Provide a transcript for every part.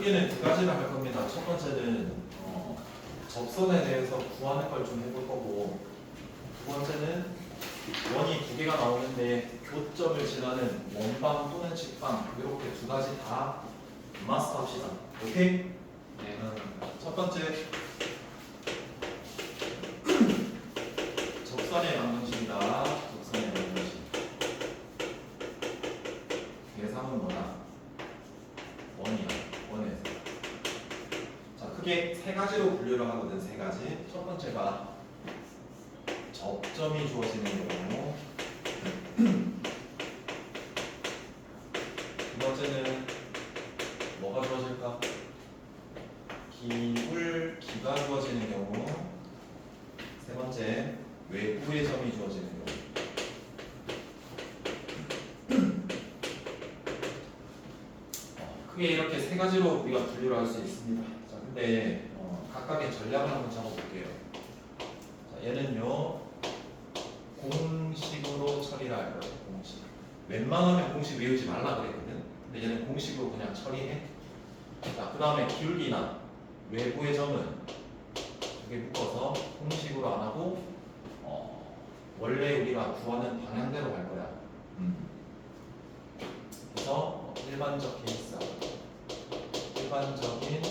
크게는 두 가지를 할 겁니다. 첫 번째는 접선에 대해서 구하는 걸 좀 해볼 거고, 두 번째는 원이 두 개가 나오는데 교점을 지나는 원방 또는 직방 이렇게 두 가지 다 마스터합시다. 오케이? 네. 첫 번째 접선의 방정식이다. 접선의 방정식. 대상은 뭐다? 원이야. 원에서. 자, 크게 세 가지로 분류를 하거든. 세 가지. 첫 번째가 접점이 주어지는 경우. 두 번째는 뭐가 주어질까? 기가 주어지는 경우. 세 번째, 외부의 점이 주어지는 경우. 크게 이렇게 세 가지로 우리가 분류를 할 수 있습니다. 자, 근데 각각의 전략을 한번 잡아볼게요. 자, 얘는요, 공식으로 처리를 할 거예요. 공식. 웬만하면 공식 외우지 말라 그랬거든. 근데 얘는 공식으로 그냥 처리해. 자, 그 다음에 기울기나 외부의 점은 두 개 묶어서 공식으로 안 하고 원래 우리가 구하는 방향대로 갈 거야. 그래서 일반적 케이스, 일반적인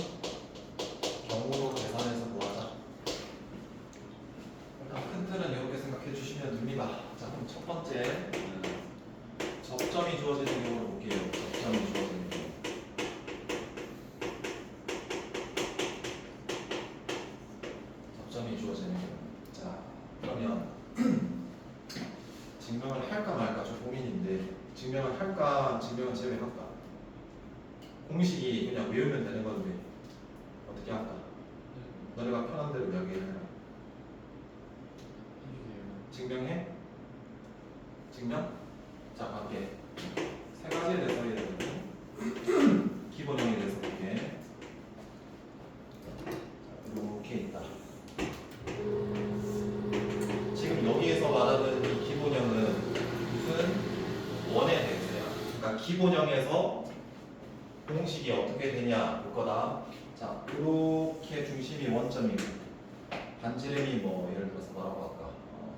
경우로 계산해서 구하자. 일단 큰 틀은 이렇게 생각해 주시면 됩니다. 자, 그럼 첫 번째 접점이 주어지는 경우를 볼게요. 접점이 주어지는 경우. 접점이 주어지는 경우. 자, 그러면 증명을 할까 말까 좀 고민인데, 증명을 할까, 증명은 제외할까? 공식이 그냥 외우면 되는 건데 어떻게 할까? 너네가 편한 대로 이야기해라. 증명해? 증명? 자, 갈게. 세 가지에 대해서 이야기하고 기본형에 대해서 볼게. 이렇게 있다. 지금 여기에서 말하는 이 기본형은 무슨 원에 대해서야. 그러니까 기본형에서 공식이 어떻게 되냐 볼 거다. 자, 이렇게 중심이 원점이고 반지름이 뭐 예를 들어서 뭐라고 할까?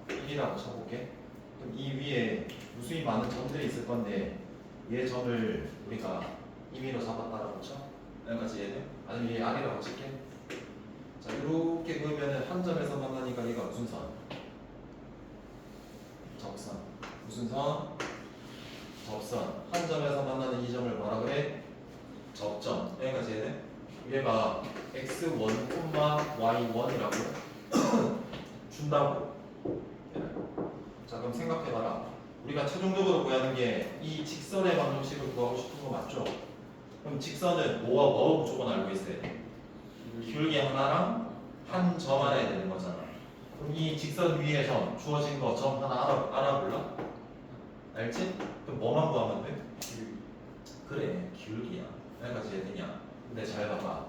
1이라고 쳐볼게. 그럼 이 위에 무수히 많은 점들이 있을 건데 얘 점을 우리가 임의로 잡았다라고 쳐. 여기까지 얘는 아니면 얘 R이라고 칠게. 자, 이렇게 그으면은 한 점에서 만나니까 얘가 무슨 선? 접선. 무슨 선? 접선. 한 점에서 만나는 이 점을 뭐라 그래? 접점. 여기까지 얘는 얘가 x1, y1이라고 준다고. 자, 그럼 생각해봐라. 우리가 최종적으로 구하는 게 이 직선의 방정식을 구하고 싶은 거 맞죠? 그럼 직선은 뭐와 뭐 무조건 알고 있어야 돼? 기울기 하나랑 한 점 알아야 되는 거잖아. 그럼 이 직선 위에 점 주어진 거 점 하나 알아볼라? 알지? 그럼 뭐만 구하면 돼? 그래, 기울기야. 여기까지 해야 되냐? 근데 잘 봐봐.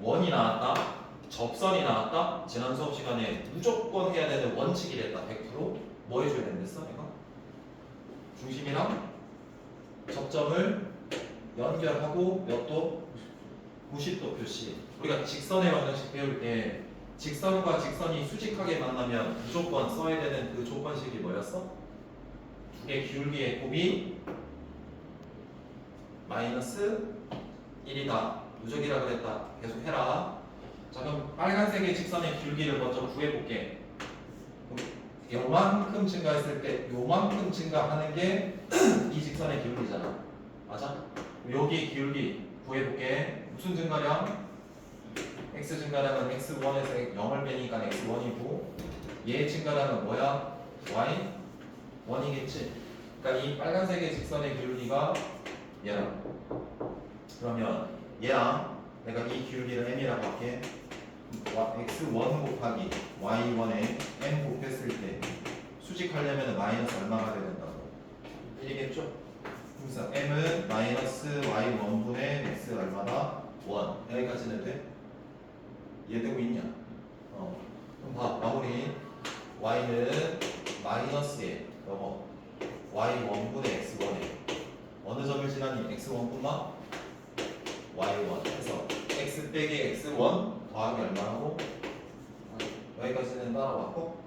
원이 나왔다, 접선이 나왔다. 지난 수업 시간에 무조건 해야 되는 원칙이랬다. 100%. 뭐 해줘야 된댔어? 이거? 중심이랑 접점을 연결하고 몇 도? 90도 표시. 우리가 직선의 방정식 배울 때 직선과 직선이 수직하게 만나면 무조건 써야 되는 그 조건식이 뭐였어? 두 개 기울기의 곱이 마이너스 1이다. 누적이라 그랬다. 계속 해라. 자, 그럼 빨간색의 직선의 기울기를 먼저 구해볼게. 요만큼 증가했을 때 요만큼 증가하는 게 이 직선의 기울기잖아. 맞아? 여기 기울기 구해볼게. 무슨 증가량? x 증가량은 x1에서 0을 빼니까 x1이고 얘 증가량은 뭐야? y? 1이겠지? 그러니까 이 빨간색의 직선의 기울기가 얘랑, 그러면 얘랑 내가 이 기울기를 m이라고 할게. x1 곱하기 y1에 m 곱했을 때 수직하려면 마이너스 얼마가 돼야 된다고? 1이겠죠? 그래서 m은 마이너스 y1분의 x 얼마다? 1. 여기까지는 돼? 이해되고 있냐? 그럼 봐, 마무리. y는 마이너스에 요거 y1분의 x1에 어느 점을 지나니 x1뿐만 y1 x1 더하기 얼마라고? 여기까지는 따라왔고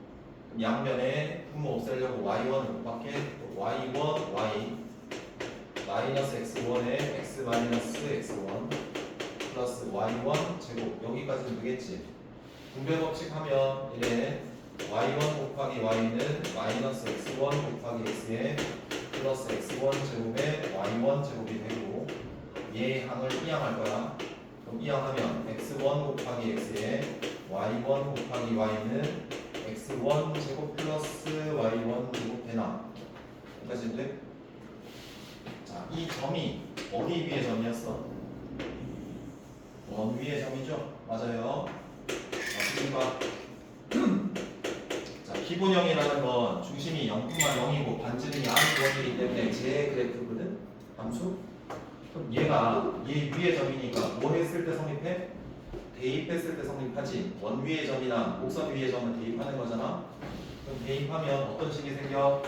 그럼 양면에 분모 없애려고 y1을 곱할게. y1 y 마이너스 x1에 x 마이너스 x1 플러스 y1 제곱 여기까지는 되겠지. 분배 법칙 하면 이래 y1 곱하기 y는 마이너스 x1 곱하기 x에 플러스 x1 제곱에 y1 제곱이 되고 얘 항을 이항할 거야. 그럼 이항하면 x1 곱하기 x에 y1 곱하기 y는 x1 제곱 플러스 y1 제곱 되나? 여기까지 돼? 자, 이 점이 어디 위의 점이었어? 원 위의 점이죠? 맞아요. 그러니까 자, 기본형이라는 건 중심이 0,0이고 반지름이 R1이기 때문에 제 그래프거든? 함수? 그럼 얘가 얘 위의 점이니까 뭐 했을 때 성립해? 대입했을 때 성립하지. 원 위의 점이나 곡선 위의 점은 대입하는 거잖아. 그럼 대입하면 어떤 식이 생겨?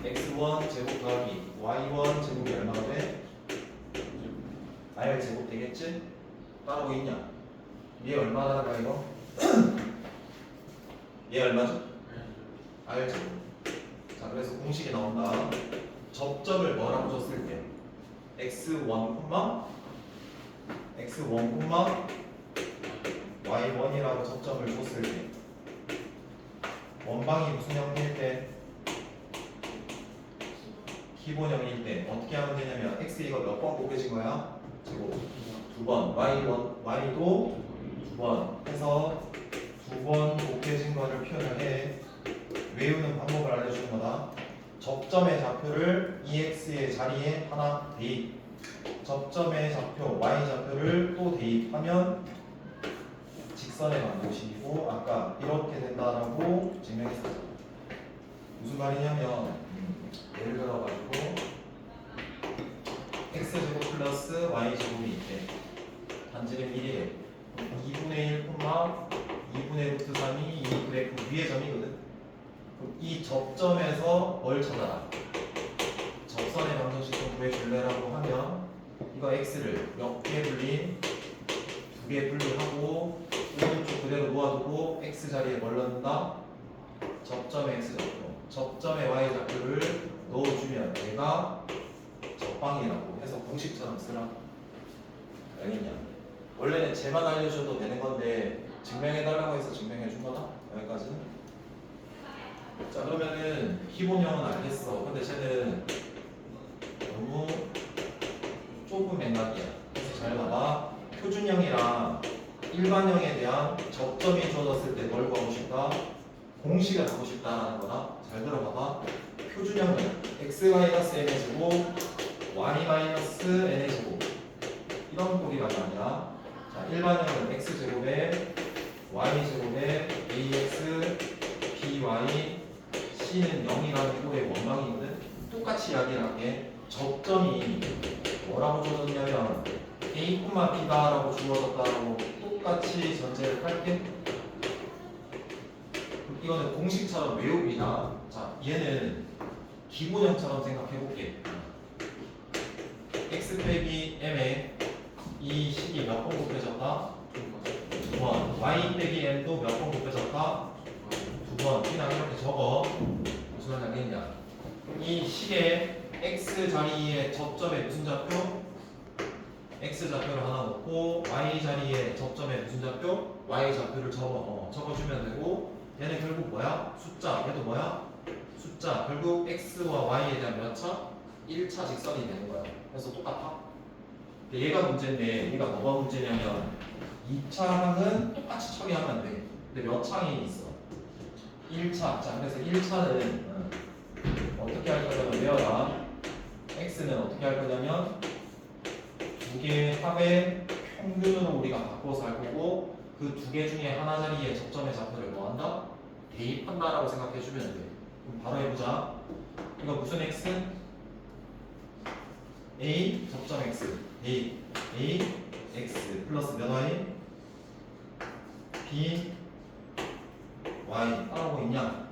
x1 제곱 더하기 y1 제곱이 얼마가 돼? r 제곱 되겠지? 따라오고 있냐? 얘 얼마나 이거? 얘 얼마죠? r 제곱. 자, 그래서 공식이 나온다. 접점을 뭐라고 줬을 때? x1, y1이라고 접점을 줬을 때 원방이 무슨 형태일 때? 기본형일 때 어떻게 하면 되냐면 x 이거 몇 번 곱해진 거야? 제곱 두 번, y도 두 번 해서 두 번 곱해진 거를 표현을 해. 외우는 방법을 알려주는 거다. 접점의 좌표를 EX의 자리에 하나 대입. 접점의 좌표 Y 좌표를 또 대입하면 직선의 방정식이고 아까 이렇게 된다라고 증명했었죠. 무슨 말이냐면 예를 들어가지고 x제곱 플러스 y제곱이 있대. 반지름 1이래. 2분의 1, 2분의 루트 3이 이 그래프 위의 점이거든. 그럼 이 접점에서 뭘 찾아라? 접선의 방정식 좀 구해줄래라고 하면 이거 x를 몇 개 분리? 두 개 분리하고 오른쪽 그대로 놓아두고 x 자리에 뭘 넣는다? 접점의 x 좌표, 접점의 y 좌표를 넣어주면 얘가 접방이라고 해서 공식처럼 쓰라. 알겠냐? 원래는 쟤만 알려줘도 되는 건데 증명해달라고 해서 증명해준 거다. 여기까지는. 자, 그러면은 기본형은 알겠어. 근데 쟤는 너무 좁은 맥락이야. 그래서 잘 봐봐. 표준형이랑 일반형에 대한 접점이 주어졌을 때 뭘 구하고 싶다? 공식을 갖고 싶다라는 거다. 잘 들어봐봐. 표준형은 x-n의 제곱, y-n의 제곱 이런 꼴이란 말이야. 자, 일반형은 x제곱에 y제곱에 ax, by, c는 0이라는 꼴의 원방이거든. 똑같이 이야기를 할게. 접점이 뭐라고 주어졌냐면 a, b다라고 주어졌다라고 똑같이 전제를 할게. 이거는 공식처럼 외웁니다. 자, 얘는 기본형처럼 생각해볼게. x 빼기 m에 이 식이 몇 번 곱해졌다? 두 번. y 빼기 m도 몇 번 곱해졌다? 두 번. 그냥 이렇게 적어. 무슨 말인지 알겠냐? 이 식의 x 자리에 접점에 무슨 좌표? x 좌표를 하나 넣고 y 자리에 접점에 무슨 좌표? y 좌표를 적어주면 되고 얘는 결국 뭐야? 숫자. 얘도 뭐야? 숫자. 결국 x와 y에 대한 몇 차? 1차 직선이 되는 거야. 그래서 똑같아. 근데 얘가 문제인데 얘가 뭐가 문제냐면 2차 항은 똑같이 처리하면 돼. 근데 몇 창이 있어? 1차. 자, 그래서 1차는 어떻게 할 거냐면 외워라. x는 어떻게 할 거냐면 두 개의 합의 평균으로 우리가 바꿔서 할 거고 그 두 개 중에 하나 자리에 접점의 좌표를 뭐 한다? 대입한다라고 생각해 주면 돼. 그럼 바로 해보자. 이거 무슨 x? a 접점 x a x 플러스 몇 y? b y 따라오고 있냐?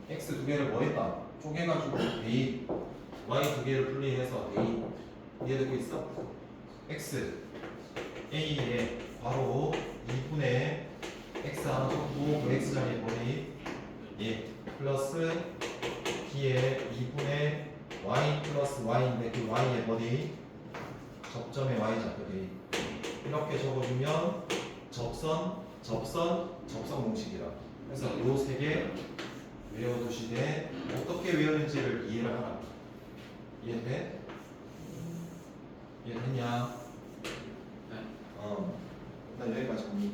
x 두 개를 뭐 했다? 쪼개가지고 a y 두 개를 분리해서 a 이해되고 있어? x A에 바로 2분의 x 하나 적고 그 x 자리에 버리 예 플러스 B에 2분의 y 플러스 y인데 그 y의 버리 접점의 y좌표 A 이렇게 적어주면 접선 공식이라. 그래서 요 세 개 외워두시되 어떻게 외우는지를 이해를 하라. 이해돼? 이해됐냐? 네. 일단 여기까지 정리.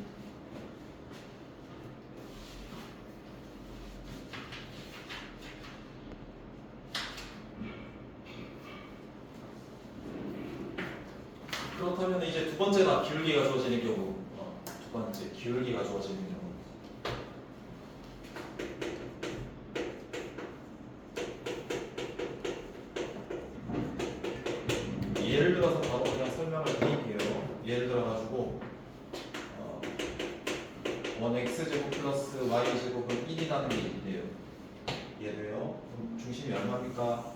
그렇다면 이제 두 번째가 기울기가 주어지는 경우. 두 번째 기울기가 주어지는 경우. 예를 들어서 바로 그냥 설명을 드릴게요. 예를 들어가지고 1x제곱 플러스 y제곱은 1이라는 게 있대요. 이해돼요? 그럼 중심이 얼마입니까?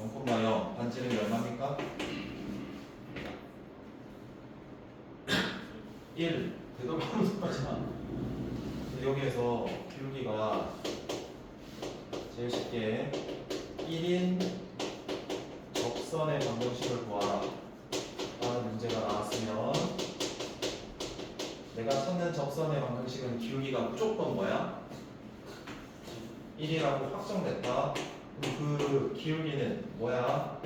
0,0 반지름이 얼마입니까? 1 대답하면서 하지마. 여기에서 기울기가 제일 쉽게 1인 접선의 방정식을 구하라 라는 문제가 나왔으면 내가 찾는 접선의 방정식은 기울기가 무조건 뭐야? 1이라고 확정됐다. 그럼 그 기울기는 뭐야?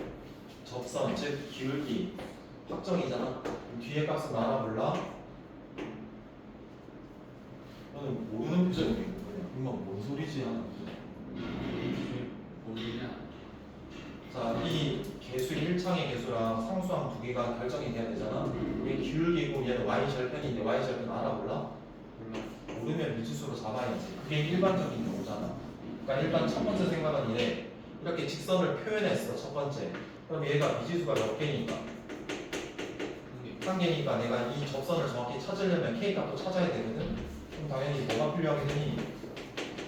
접선 즉 기울기 확정이잖아. 그럼 뒤에 값은 알아볼라? 너는 모르는 표정이 뭐야? 그만 뭔 소리지 하는 모르냐? 자, 이 개수 1창의 개수랑 상수항 두 개가 결정이 돼야 되잖아. 얘 기울기고 얘는 y절편인데 y절편 알아볼라? 몰라. 모르면 미지수로 잡아야지. 그게 일반적인 경우잖아. 그러니까 일반 첫 번째 생각은 이래. 이렇게 직선을 표현했어 첫 번째. 그럼 얘가 미지수가 몇 개니까? 한 개니까 내가 이 접선을 정확히 찾으려면 k 값도 찾아야 되거든. 그럼 당연히 뭐가 필요하겠니?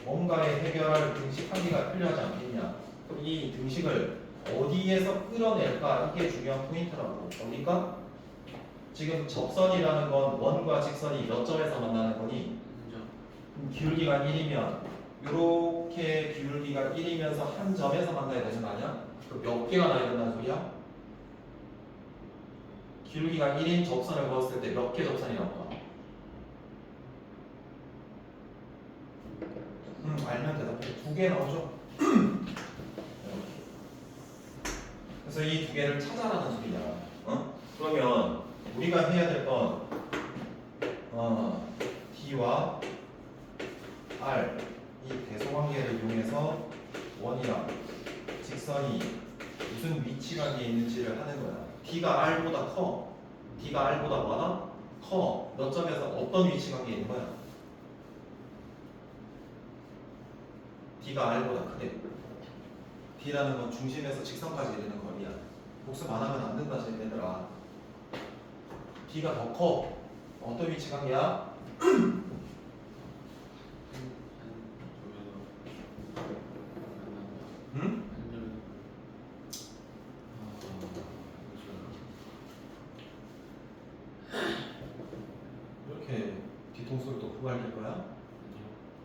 뭔가의 해결할 등식 한 개가 필요하지 않겠냐? 그럼 이 등식을 어디에서 끌어낼까? 이게 중요한 포인트라고. 어디가? 지금 접선이라는 건 원과 직선이 몇 점에서 만나는 거니? 그럼 기울기가 1이면 이렇게 기울기가 1이면서 한 점에서 만나야 되는 거 아니야? 그럼 몇 개가 나야 된다는 소리야? 기울기가 1인 접선을 그었을 때 몇 개 접선이 나올까? 알면 대답해. 2개 나오죠? 그래서 이 두 개를 찾아라는 소리야. 그러면 우리가 해야 될 건 D와 R 이 대소관계를 이용해서 원이랑 직선이 무슨 위치관계에 있는지를 하는 거야. D가 R보다 커. D가 R보다 많아? 커. 몇 점에서 어떤 위치관계에 있는 거야? D가 R보다 크대. D라는 건 중심에서 직선까지 이르는 거리야. 복습 안 하면 안 된다, 쟤네들아. D가 더 커. 어떤 위치관계야? 응? 이렇게 뒤통수를 또 후갈릴 거야?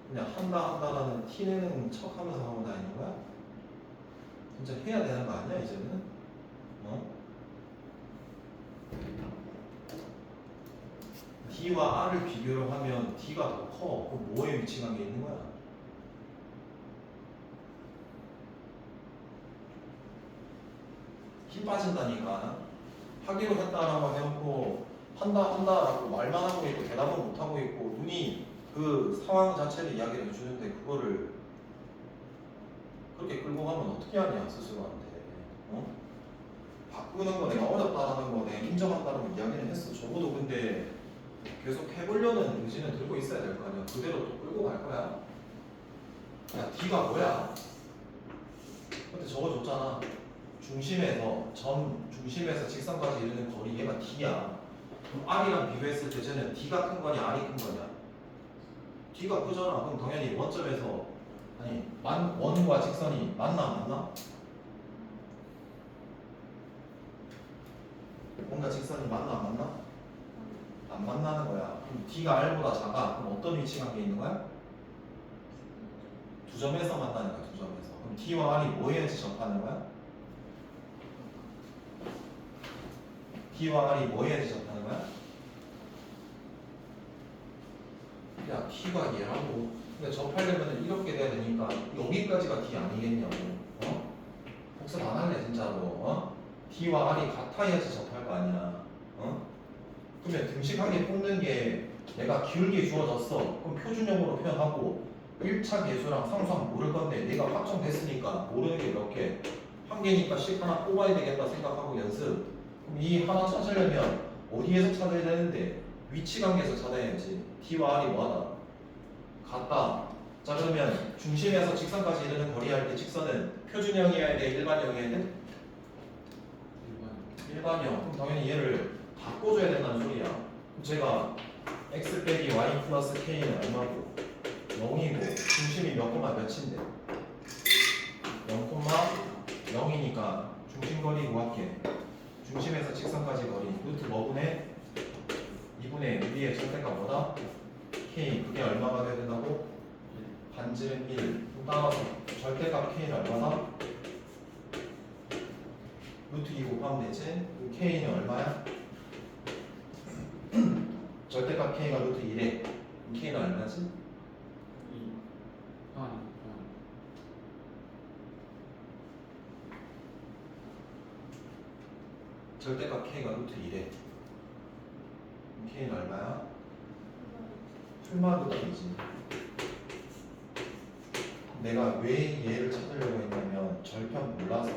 그냥 한다라는 티 내는 척 하면서 하고 다니는 거야? 진짜 해야 되는 거 아니야, 이제는? D와 R을 비교를 하면 D가 더 커. 그럼 뭐에 위치관계에 있는 거야? 힘 빠진다니까. 하기로 했다라고 해놓고 한다라고 말만 하고 있고 대답은 못 하고 있고 눈이 그 상황 자체를 이야기를 해주는데 그거를 그렇게 끌고 가면 어떻게 하냐 스스로한테. 바꾸는 거 내가 어렵다라는 거 내가 인정한다라고 이야기는 했어. 적어도 근데 계속 해보려는 의지는 들고 있어야 될 거 아니야. 그대로 또 끌고 갈 거야. 야 D가 뭐야? 근데 적어줬잖아. 중심에서 직선까지 이르는 거리 얘가 D야. 그럼 R이랑 비교했을 때 쟤는 D가 큰 거냐 R이 큰 거냐? D가 크잖아. 그럼 당연히 원점에서 아니 원과 직선이 맞나 안 맞나? 뭔가 직선이 맞나 안 맞나? 안 만나는 거야. 그럼 D가 R보다 작아. 그럼 어떤 위치 관계에 있는 거야? 두 점에서 만나는 거야. 두 점에서. 그럼 D와 R이 뭐 해야지 접하는 거야? D와 R이 뭐 해야지 접하는 거야? 야, T가 얘라고. 근데 접하려면 이렇게 돼야 되니까 여기까지가 D 아니겠냐고. 어? 복습 안 할래 진짜로. 어? D와 R이 같아야지 접할 거 아니야. 어? 그러면 등식하게 뽑는 게 내가 기울기 주어졌어. 그럼 표준형으로 표현하고 1차 계수랑 상수항 모를 건데 내가 확정됐으니까 모르는 게 몇 개? 한 개니까 씩 하나 뽑아야 되겠다 생각하고 연습. 그럼 이 하나 찾으려면 어디에서 찾아야 되는데 위치 관계에서 찾아야지. D와 R이 뭐하다? 같다. 자 그러면 중심에서 직선까지 이르는 거리할 때 직선은 표준형이어야 돼? 일반형이어야 돼? 일반형. 그럼 당연히 얘를 바꿔줘야 된다는 소리야. 그럼 제가 x 빼기 y 플러스 k는 얼마고 0이고 중심이 몇 콤마 몇인데 0 콤마 0이니까 중심거리 구할게. 중심에서 직선까지 거리 루트 뭐분의 2분의 위의 절대값 뭐다? k. 그게 얼마가 돼야 된다고? 반지름 1. 그럼 따라서 절대값 k는 얼마다? 루트 2 곱하면 되지? 그럼 k는 얼마야? 절대값 k가 루트 1에 그럼 k는 얼마지? 절대값 k가 루트 1에 k는 얼마야? 풀마 루트 2지. 내가 왜 얘를 찾으려고 했냐면 절편 몰라서.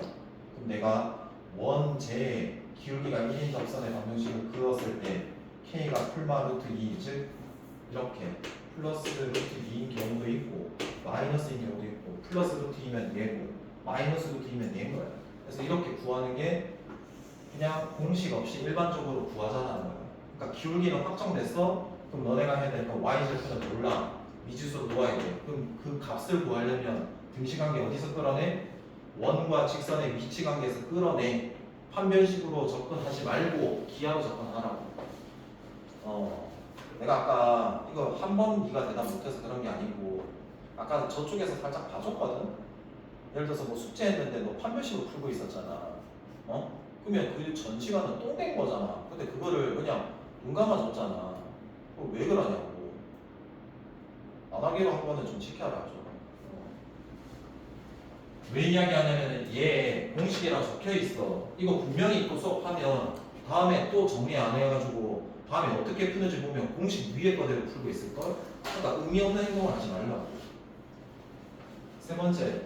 그럼 내가 원제 기울기가 1인 접선의 방정식을 그었을 때 k가 풀마 루트 2, 즉 이렇게 플러스 루트 2인 경우도 있고 마이너스인 경우도 있고 플러스 루트 2면 얘고 마이너스 루트 2면 얘인 거야. 그래서 이렇게 구하는 게 그냥 공식 없이 일반적으로 구하자는 거야. 그러니까 기울기는 확정됐어. 그럼 너네가 해야 될 건 y절편은 몰라. 미지수로 놓아야 돼. 그럼 그 값을 구하려면 등식관계 어디서 끌어내? 원과 직선의 위치 관계에서 끌어내. 판별식으로 접근하지 말고 기하로 접근하라고. 내가 아까 이거 한 번 네가 대답 못해서 그런 게 아니고 아까 저쪽에서 살짝 봐줬거든. 예를 들어서 뭐 숙제했는데 너 판별식으로 풀고 있었잖아. 그러면 그 전 시간은 똥된 거잖아. 근데 그거를 그냥 눈 감아줬잖아. 그거 왜 그러냐고. 안 하기로 한 거는 좀 지켜라 좀. 왜 이야기하냐면은 얘 공식이랑 적혀 있어. 이거 분명히 있고 수업하면 다음에 또 정리 안 해가지고 다음에 어떻게 푸는지 보면 공식 위에 거대로 풀고 있을걸? 그러니까 의미 없는 행동을 하지 말라고. 세 번째,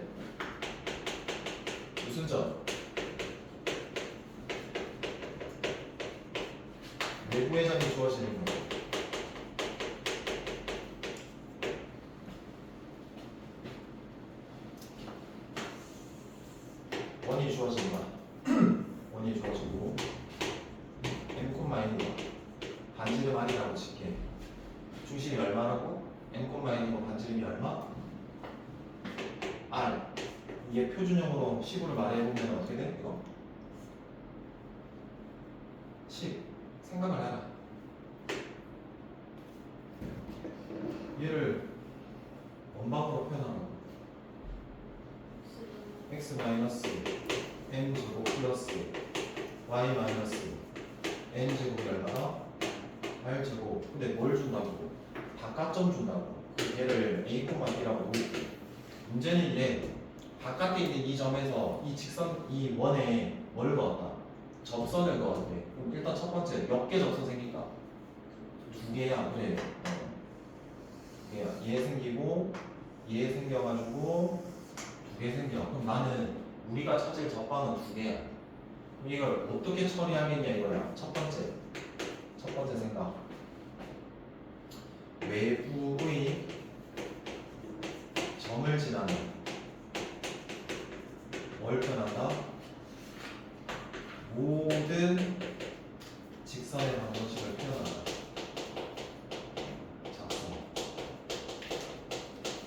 무슨 점? 내부의 점이 주어지는 거. 원이 주어진 거야. 원이 주어지고 n 콤마인 거 반지름 r이라고 칠게. 중심이 얼마라고? n 콤마인 거 반지름이 얼마? r. 이게 표준형으로 식으로 말해보면 어떻게 돼? 이거 10. 생각을 해라. 얘를 원방으로 표현하는 거. x 마이너스 n 제곱 플러스 y 마이너스 n 제곱이 얼마나? r 제곱. 근데 뭘 준다고? 바깥점 준다고. 그 얘를 a, b라고 놓을게. 문제는 이래. 바깥에 있는 이 점에서 이 직선, 이 원에 뭘 그었다? 접선을 그었대. 그럼 일단 첫 번째 몇 개 접선 생길까? 두 개야. 그래. 두 개야. 얘 생기고 얘 생겨가지고 두 개 생겨. 그럼 나는 우리가 찾을 접방은 두 개야. 그럼 이걸 어떻게 처리하겠냐 이거야. 첫 번째 생각. 외부의 점을 지나는 뭘 표현한다? 모든 직선의 방정식을 표현한다. 작성.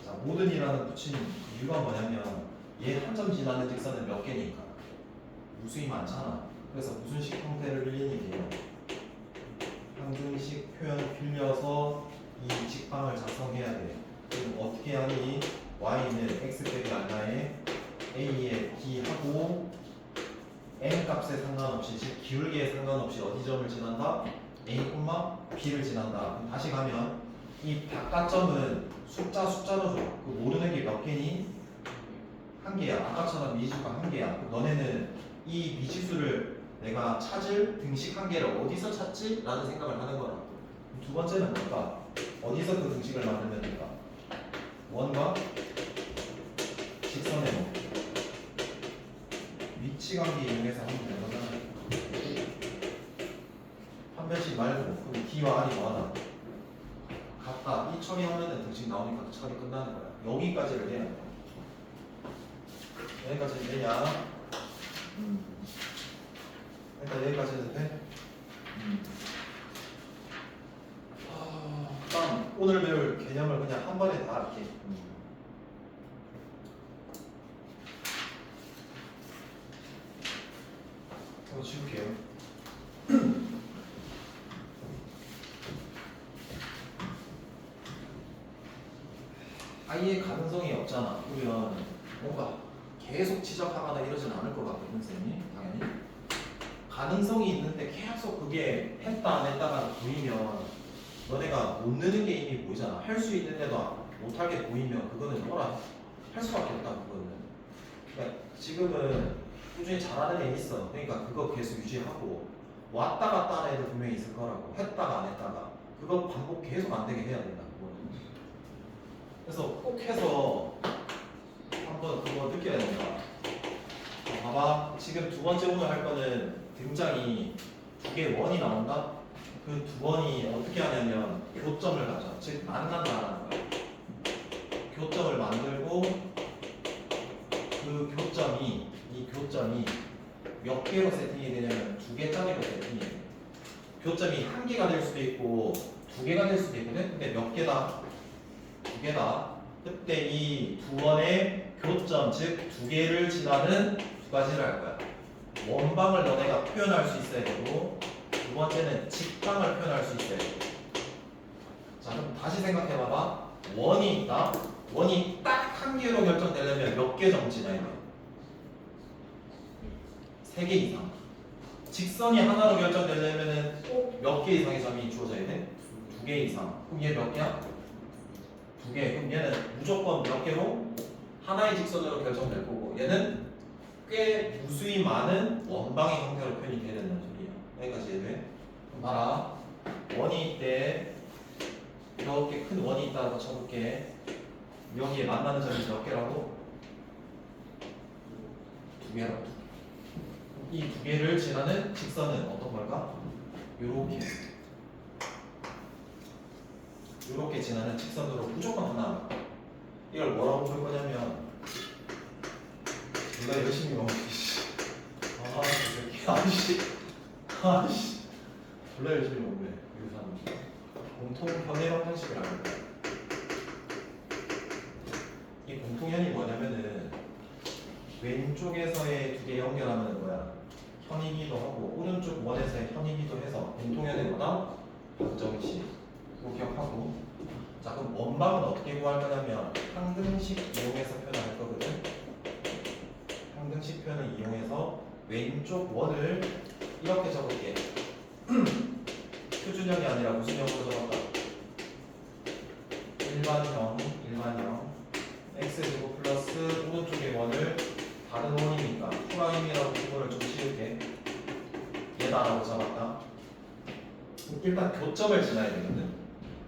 자, 모든이라는 붙인 이유가 뭐냐면 얘 한 점 지나는 직선은 몇 개니까? 무수히 많잖아. 그래서 무슨 식 형태를 빌리니 돼요? 항등식 표현 빌려서 이 직방을 작성해야 돼. 그럼 어떻게 하니? y는 x 빼기 알라에 a에 b하고 n 값에 상관없이, 즉 기울기에 상관없이 어디 점을 지난다? a, b를 지난다. 그럼 다시 가면 이 바깥점은 숫자로 줘. 그 모르는 게 몇 개니? 한 개야. 아까처럼 미지수가 한 개야. 그럼 너네는 이 미지수를 내가 찾을 등식 한 개를 어디서 찾지? 라는 생각을 하는 거라. 두 번째는 뭘까? 어디서 그 등식을 만들면 될까? 원과 직선의 뭐 위치 관계 이용해서 하면 되는 거잖아. 한 변씩 말고 그럼 D와 R이 뭐하나? 같다. 이 처리하면은 등식 나오니까 그 처리 끝나는 거야. 여기까지를 해야 돼. 여기까지는 되냐? 일단 여기까지는 돼? 일단 오늘 배울 개념을 그냥 한 번에 다 이렇게 한번 지울게요. 아예 가능성이 없잖아. 그러면 뭔가 계속 지적하거나 이러진 않을 것 같거든, 선생님이 당연히. 가능성이 있는데 계속 그게 했다 안 했다가 보이면 너네가 못 느는 게 이미 보이잖아. 할 수 있는데도 못할 게 보이면 그거는 뭐라 할 수밖에 없다. 그거는. 그러니까 지금은 꾸준히 잘하는 애 있어. 그러니까 그거 계속 유지하고 왔다 갔다 하는 애도 분명히 있을 거라고. 했다가 안 했다가 그거 반복 계속 안 되게 해야 된다. 그거는. 그래서 꼭 해서 한번 그거 느껴야 된다. 봐봐. 지금 두 번째 오늘 할 거는 등장이 두 개 원이 나온다. 그 두 원이 어떻게 하냐면 교점을 가져. 즉 만난다라는 거야. 교점을 만들고 그 교점이 이 교점이 몇 개로 세팅이 되냐면 두 개짜리로 세팅이 돼. 교점이 한 개가 될 수도 있고 두 개가 될 수도 있거든. 근데 몇 개다? 두 개다. 그때 이 두 원의 교점 즉 두 개를 지나는 두 가지를 할 거야. 원방을 너네가 표현할 수 있어야 되고 두 번째는 직방을 표현할 수 있어야 돼. 자, 그럼 다시 생각해봐봐. 원이 있다. 원이 딱 한 개로 결정되려면 몇 개 점 지나야 돼? 3개 이상. 직선이 하나로 결정되려면 꼭 몇 개 이상의 점이 주어져야 돼? 2개 이상. 그럼 얘 몇 개야? 2개. 그럼 얘는 무조건 몇 개로? 하나의 직선으로 결정될 거고 얘는 꽤 무수히 많은 원방의 형태로 표현이 돼야 된다는 소리야. 여기까지 이해돼? 그럼 봐라. 원이 있대. 이렇게 큰 원이 있다고 쳐볼게. 여기에 만나는 점이 몇 개라고? 2개라고. 이 2개를 지나는 직선은 어떤 걸까? 요렇게. 요렇게 지나는 직선으로 무조건 하나. 이걸 뭐라고 볼 거냐면 누가 열심히 먹는 아씨 졸라 열심히 먹네 이 사람. 공통 현해형 형식을 알고 이 공통현이 뭐냐면은 왼쪽에서의 두 개 연결하면 뭐야? 현이기도 하고 오른쪽 원에서의 현이기도 해서 공통현의 뭐다? 방정식. 그거 기억하고. 자, 그럼 원방은 어떻게 구할 거냐면 항등식 이용해서 표현할 거거든. 항등식 표현을 이용해서 왼쪽 원을 이렇게 적을게. 표준형이 아니라 무슨 형으로 적을까? 일반형 x제곱 플러스 오른쪽의 원을 다른 원이니까 프라임이라고 구분을 좀 씌울게. 얘다라고 잡았다. 일단 교점을 지나야 되거든.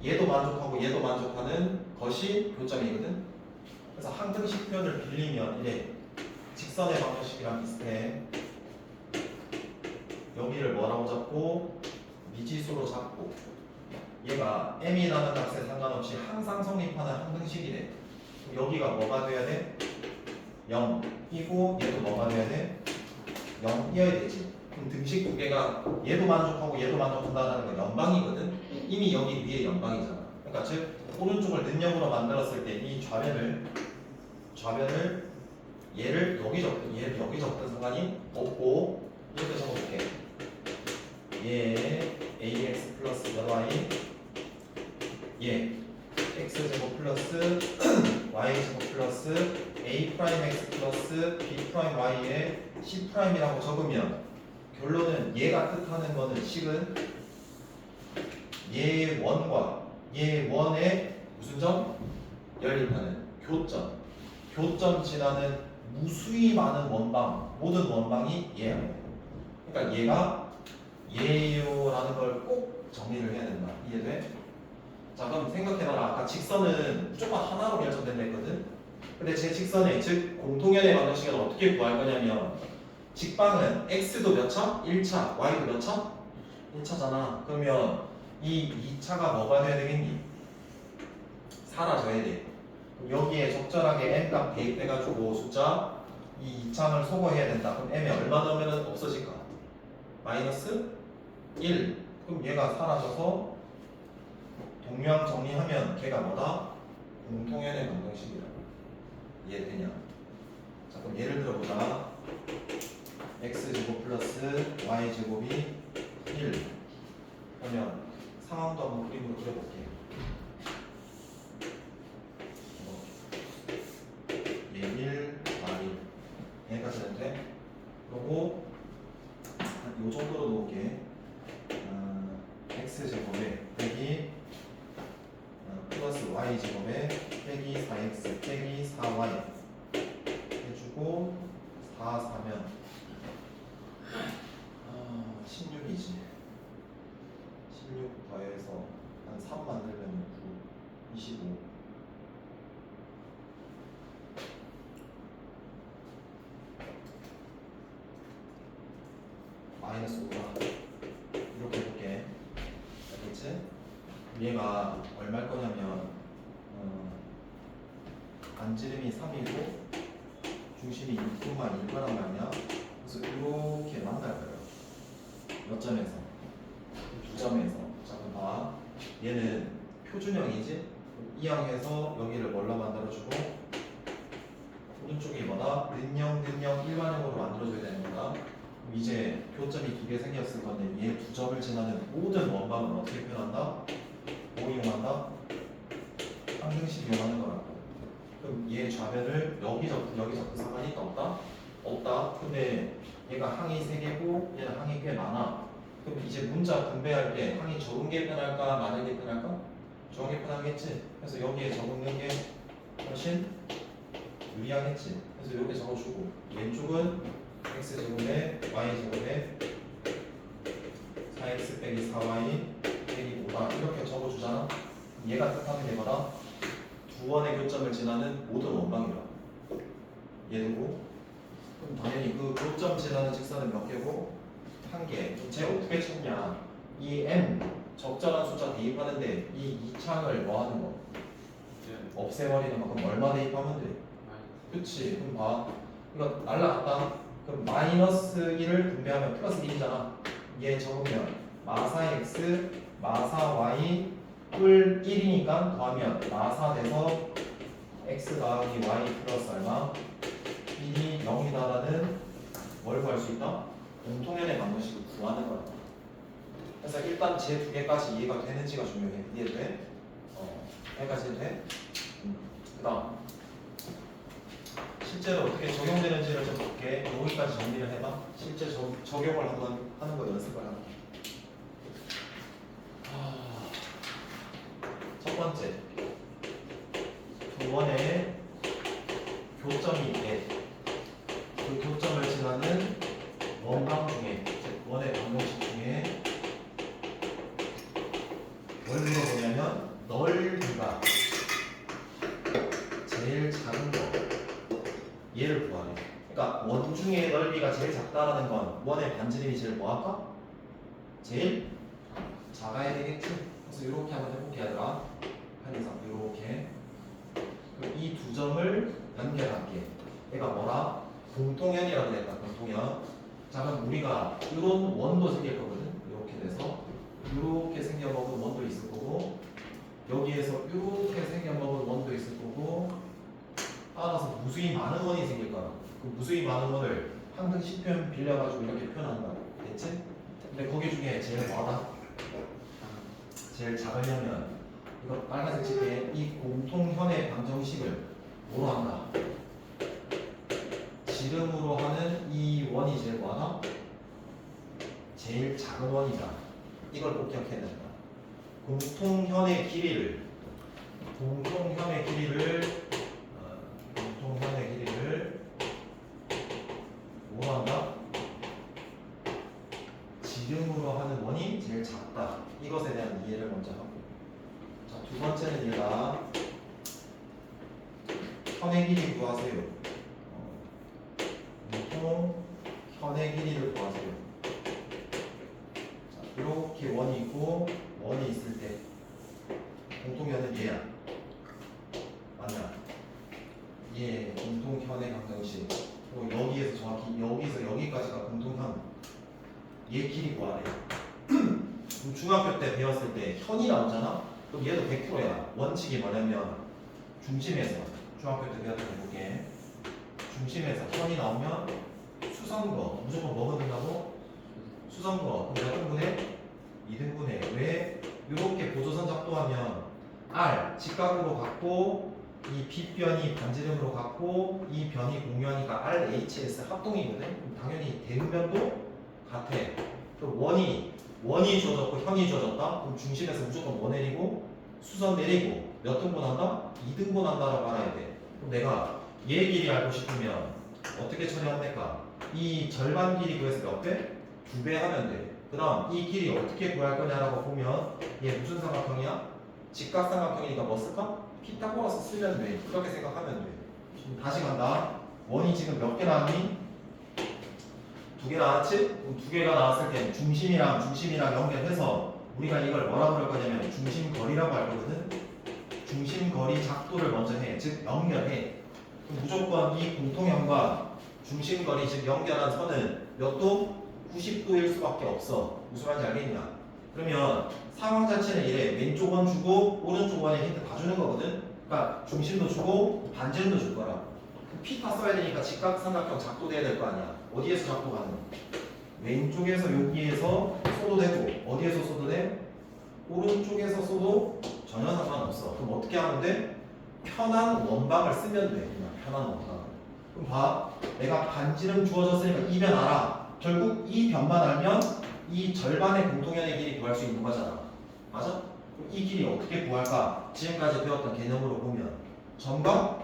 얘도 만족하고 얘도 만족하는 것이 교점이거든. 그래서 항등식 표현을 빌리면 이래. 직선의 방정식이랑 비슷해. 여기를 뭐라고 잡고 미지수로 잡고 얘가 m이라는 값에 상관없이 항상 성립하는 항등식이래. 여기가 뭐가 돼야 돼? 0이고 얘도 뭐가 돼야 돼? 0이어야 되지. 그럼 등식 두 개가 얘도 만족하고 얘도 만족한다는 건 연방이거든. 이미 여기 위에 연방이잖아. 그러니까 즉 오른쪽을 는형으로 만들었을 때 이 좌변을 얘를 여기 적든 얘를 여기 적든 상관이 없고 이렇게 적어볼게. 얘 ax 플러스 몇 y 얘 x제곱 플러스 y제곱 플러스 a 프라임 x 플러스 b 프라임 y에 c 프라임이라고 적으면 결론은 얘가 뜻하는 거는 식은 얘 원과 얘 원의 무슨 점? 연립하는 교점. 교점 지나는 무수히 많은 원방, 모든 원방이 얘야. 그러니까 얘가 얘요라는 걸 꼭 정리를 해야 된다. 이해돼? 자, 그럼 생각해봐라. 아까 직선은 무조건 하나로 결정된다 했거든. 근데 제 직선의 즉 공통연의 방정식은 어떻게 구할 거냐면 직방은 x도 몇 차? 1차, y도 몇 차? 1차잖아. 그러면 이 2차가 뭐가 돼야 되겠니? 사라져야 돼. 그럼 여기에 적절하게 n값 대입해가지고 숫자 이 2창을 소거해야 된다. 그럼 m에 얼마 넣으면 없어질까? 마이너스 1. 그럼 얘가 사라져서 동량 정리하면 걔가 뭐다? 공통연의 방정식이다. 이해되냐? 자, 그럼 예를 들어보자. x제곱 플러스 y제곱이 1. 그러면 상황도 한번 그림으로 그려볼게. 얘 1, 나 1. 얘까지 해도 돼? 그리고 요 정도로 놓을게. x제곱에 빼기 플러스 y제곱에 빼기 4x 빼기 4y 해주고 4, 4면 16이지. 16 더해서 한 3 만들면 9, 25. 마이너스 5다. 이렇게 볼게. 알겠지? 얘가 얼마일 거냐면 반지름이 3이고 중심이 6분만 1거란 말이야. 그래서 이렇게 만날 거예요. 몇 점에서? 두 점에서. 자, 그럼 봐. 얘는 표준형이지? 이항해서 여기를 뭘로 만들어주고 오른쪽이 뭐다? 는형 일반형으로 만들어줘야 되는 거다. 그럼 이제 교점이 두 개 생겼을 건데 얘 두 점을 지나는 모든 원방은 어떻게 표현한다? 뭐 이용한다? 항등식 이용하는 거라고. 그럼 얘 좌변을 여기 적고 상관이 있다 없다? 없다. 근데 얘가 항이 3개고 얘는 항이 꽤 많아. 그럼 이제 문자 분배할 때 항이 적은 게 편할까 많은 게 편할까? 적은 게 편하겠지. 그래서 여기에 적는 게 훨씬 유리하겠지. 그래서 여기 적어주고 왼쪽은 x제곱에 y제곱에 4x 빼기 4y 빼기 5다 이렇게 적어주잖아. 얘가 뜻하는 게 뭐다? 두 원의 교점을 지나는 모든 원방이라. 얘되고 그럼 당연히 그 교점 지나는 직선은 몇 개고? 한 개. 그럼 쟤 어떻게 찾냐? 이 m 적절한 숫자 대입하는데 이 2창을 뭐 하는 거? 없애버리는 거. 그럼 얼마 대입하면 돼? 그치. 그럼 봐. 이거 날라갔다. 그럼 마이너스 1을 분배하면 플러스 1이잖아. 얘 적으면 마사 x 마사 y 뿔 1이니까 더하면 마사 돼서 x 더하기 y 플러스 얼마? 1이 0이다라는 뭘 구할 수 있다? 공통연의 방정식을 구하는 거야. 그래서 일단 제 두 개까지 이해가 되는지가 중요해. 이해돼? 여기까지 해도 돼? 그 다음 실제로 어떻게 적용되는지를 좀 볼게. 여기까지 정리를 해봐. 실제 적용을 한번 하는 거 연습을 하고. 첫 번째, 두 원의 교점이 있대. 그 교점을 지나는 원방 중에, 즉 원의 방정식 중에 뭘 물어보냐면 넓이가 제일 작은 거 얘를 구하래. 그러니까 원 중에 넓이가 제일 작다라는 건 원의 반지름이 제일 뭐할까? 제일 작아야 되겠지. 그래서 이렇게 한번 해볼게 얘들아. 편의상 이렇게 이 두 점을 연결할게. 얘가 뭐라? 공통연이라고 했다. 공통연. 자, 그럼 우리가 이런 원도 생길 거거든. 이렇게 돼서 이렇게 생겨먹은 원도 있을 거고 여기에서 이렇게 생겨먹은 원도 있을 거고 따라서 무수히 많은 원이 생길 거야. 그 무수히 많은 원을 항등식 표현 빌려가지고 이렇게 표현한다. 됐지? 근데 거기 중에 제일 뭐하다? 제일 작으려면 이거 빨간색 칠게. 이 공통현의 방정식을 뭐로 한다? 지름으로 하는 이 원이 제일 뭐하다? 제일 작은 원이다. 이걸 꼭 기억해야 된다. 공통현의 길이를 뭐로 한다? 지름으로 하는 원이 제일 작다. 이것에 대한 이해를 먼저 하고. 자, 두 번째는 얘가 현의 길이 구하세요. 공통 현의 길이를 구하세요. 자, 이렇게 원이 있고 원이 있을 때 공통현은 얘야. 맞나? 얘 공통현의 방정식. 여기에서 정확히 여기서 여기까지가 공통현. 얘 길이 구하래. 그럼 중학교 때 배웠을 때 현이 나오잖아? 그럼 얘도 100%야. 원칙이 뭐냐면 중심에서 중학교 때 배웠던 거 볼게. 중심에서 현이 나오면 수성거 무조건 뭐가 된다고? 수성거. 그럼 몇 등분해? 2등분해. 왜? 이렇게 보조선 작도하면 R 직각으로 갖고 이 빗변이 반지름으로 갖고 이 변이 공유하니까 RHS 합동이거든. 그럼 당연히 대응변도 같아. 그럼 원이 주어졌고 현이 주어졌다. 그럼 중심에서 무조건 원 내리고 수선 내리고 몇 등분 한다? 2등분 한다라고 알아야 돼. 그럼 내가 얘 길이 알고 싶으면 어떻게 처리하면 될까? 이 절반 길이 구해서 몇 배? 2배 하면 돼. 그 다음 이 길이 어떻게 구할 거냐라고 보면 얘 무슨 삼각형이야? 직각삼각형이니까 뭐 쓸까? 피타고라스 쓰면 돼. 그렇게 생각하면 돼. 지금 다시 간다. 원이 지금 몇 개 나왔니? 2개 나왔지? 그럼 2개가 나왔을 때 중심이랑 연결해서 우리가 이걸 뭐라고 할 거냐면 중심거리라고 할 거거든. 중심거리 작도를 먼저 해. 즉 연결해. 그럼 무조건 이 공통형과 중심거리 즉 연결한 선은 몇 도? 90도일 수밖에 없어. 무슨 말인지 알겠냐? 그러면 상황 자체는 이래. 왼쪽 원 주고 오른쪽 원에 힌트 다 주는 거거든. 그러니까 중심도 주고 반지름도 줄 거라. 피타 써야 되니까 직각삼각형 작도돼야 될 거 아니야. 어디에서 작도가는? 왼쪽에서 여기에서 쏘도 되고 어디에서 쏘도 돼? 오른쪽에서 쏘도 전혀 상관없어. 그럼 어떻게 하면 돼? 편한 원방을 쓰면 돼. 그냥 편한 원방. 그럼 봐. 내가 반지름 주어졌으니까 이 변 알아. 결국 이 변만 알면 이 절반의 공통현의 길이 구할 수 있는 거잖아. 맞아? 그럼 이 길이 어떻게 구할까? 지금까지 배웠던 개념으로 보면 점과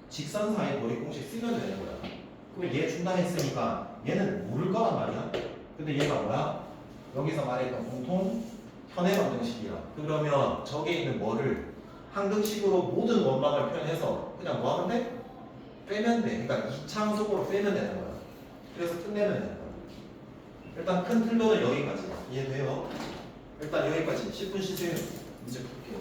직선 사이 거리 공식 쓰면 되는 거야. 그럼 얘 준다 했으니까 얘는 모를 거란 말이야. 근데 얘가 뭐야? 여기서 말했던 공통 현의 방정식이야. 그러면 저기에 있는 뭐를 항등식으로 모든 원방을 표현해서 그냥 뭐 하면 돼? 빼면 돼. 그러니까 이차함속으로 빼면 되는 거야. 그래서 끝내면 되는 거야. 일단 큰 틀로는 여기까지. 이해돼요? 일단 여기까지 10분 쉬세요. 이제 볼게요.